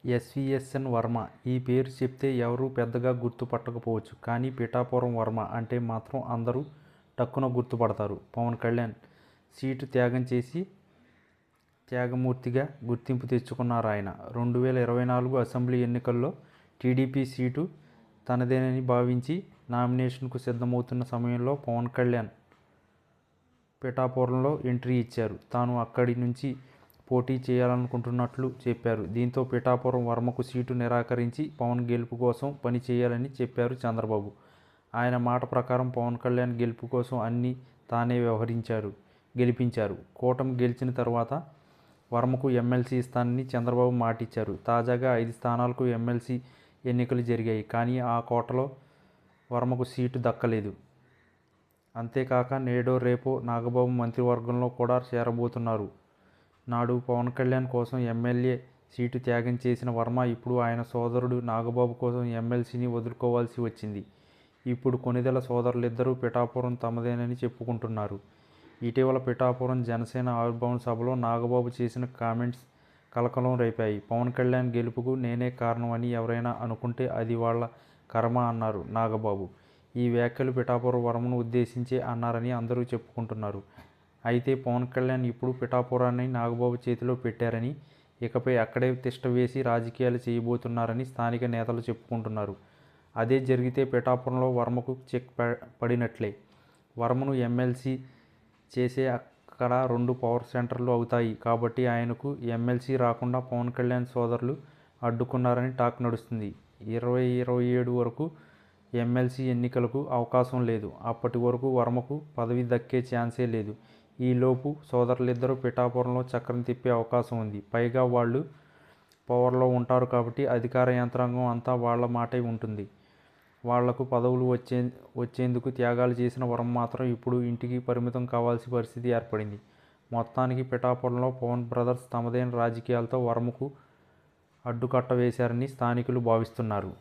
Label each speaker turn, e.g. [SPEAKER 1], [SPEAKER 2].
[SPEAKER 1] SVSN Varma. ఈ పేరు చెప్తే ఎవరూ పెద్దగా గుర్తుపట్టకపోవచ్చు, కానీ పిఠాపురం వర్మ అంటే మాత్రం అందరూ టక్కున గుర్తుపడతారు. పవన్ కళ్యాణ్ సీటు త్యాగం చేసి త్యాగమూర్తిగా గుర్తింపు తెచ్చుకున్నారాయన. 2024 అసెంబ్లీ ఎన్నికల్లో టీడీపీ సీటు తనదేనని భావించి నామినేషన్కు సిద్ధమవుతున్న సమయంలో పవన్ కళ్యాణ్ పిఠాపురంలో ఎంట్రీ ఇచ్చారు. తాను అక్కడి నుంచి పోటీ చేయాలనుకుంటున్నట్లు చెప్పారు. దీంతో పిఠాపురం వర్మకు సీటు నిరాకరించి పవన్ గెలుపు కోసం పని చేయాలని చెప్పారు చంద్రబాబు. ఆయన మాట ప్రకారం పవన్ కళ్యాణ్ గెలుపు కోసం అన్నీ తానే గెలిపించారు. కూటమి గెలిచిన తర్వాత వర్మకు ఎమ్మెల్సీ ఇస్తానని చంద్రబాబు మాటిచ్చారు. తాజాగా 5 స్థానాలకు ఎమ్మెల్సీ ఎన్నికలు జరిగాయి. కానీ ఆ కోటలో వర్మకు సీటు దక్కలేదు. అంతేకాక నేడో రేపో నాగబాబు మంత్రివర్గంలో కూడా చేరబోతున్నారు. నాడు పవన్ కళ్యాణ్ కోసం ఎమ్మెల్యే సీటు త్యాగం చేసిన వర్మ ఇప్పుడు ఆయన సోదరుడు నాగబాబు కోసం ఎమ్మెల్సీని వదులుకోవాల్సి వచ్చింది. ఇప్పుడు కొణిదెల సోదరులిద్దరూ పిఠాపురం తమదేనని చెప్పుకుంటున్నారు. ఇటీవల పిఠాపురం జనసేన ఆవిర్భావ సభలో నాగబాబు చేసిన కామెంట్స్ కలకలం రేపాయి. పవన్ కళ్యాణ్ గెలుపుకు నేనే కారణం అని ఎవరైనా అనుకుంటే అది వాళ్ళ కర్మ అన్నారు నాగబాబు. ఈ వ్యాఖ్యలు పిఠాపురం వర్మను ఉద్దేశించే అన్నారని అందరూ చెప్పుకుంటున్నారు. అయితే పవన్ కళ్యాణ్ ఇప్పుడు పిఠాపురాన్ని నాగబాబు చేతిలో పెట్టారని, ఇకపై అక్కడే తిష్ట వేసి రాజకీయాలు చేయబోతున్నారని స్థానిక నేతలు చెప్పుకుంటున్నారు. అదే జరిగితే పిఠాపురంలో వర్మకు చెక్ పడినట్లే. వర్మను ఎమ్మెల్సీ చేసే అక్కడ 2 పవర్ సెంటర్లు అవుతాయి. కాబట్టి ఆయనకు ఎమ్మెల్సీ రాకుండా పవన్ కళ్యాణ్ సోదరులు అడ్డుకున్నారని టాక్ నడుస్తుంది. 2027 వరకు ఎమ్మెల్సీ ఎన్నికలకు అవకాశం లేదు. అప్పటి వరకు వర్మకు పదవి దక్కే ఛాన్సే లేదు. ఈలోపు సోదరులిద్దరూ పిఠాపురంలో చక్రం తిప్పే అవకాశం ఉంది. పైగా వాళ్ళు పవర్లో ఉంటారు కాబట్టి అధికార యంత్రాంగం అంతా వాళ్ళ మాటే ఉంటుంది. వాళ్లకు పదవులు వచ్చేందుకు త్యాగాలు చేసిన వర్మ మాత్రం ఇప్పుడు ఇంటికి పరిమితం కావాల్సిన పరిస్థితి ఏర్పడింది. మొత్తానికి పిఠాపురంలో పవన్ బ్రదర్స్ తమదైన రాజకీయాలతో వర్మకు అడ్డుకట్ట వేశారని స్థానికులు భావిస్తున్నారు.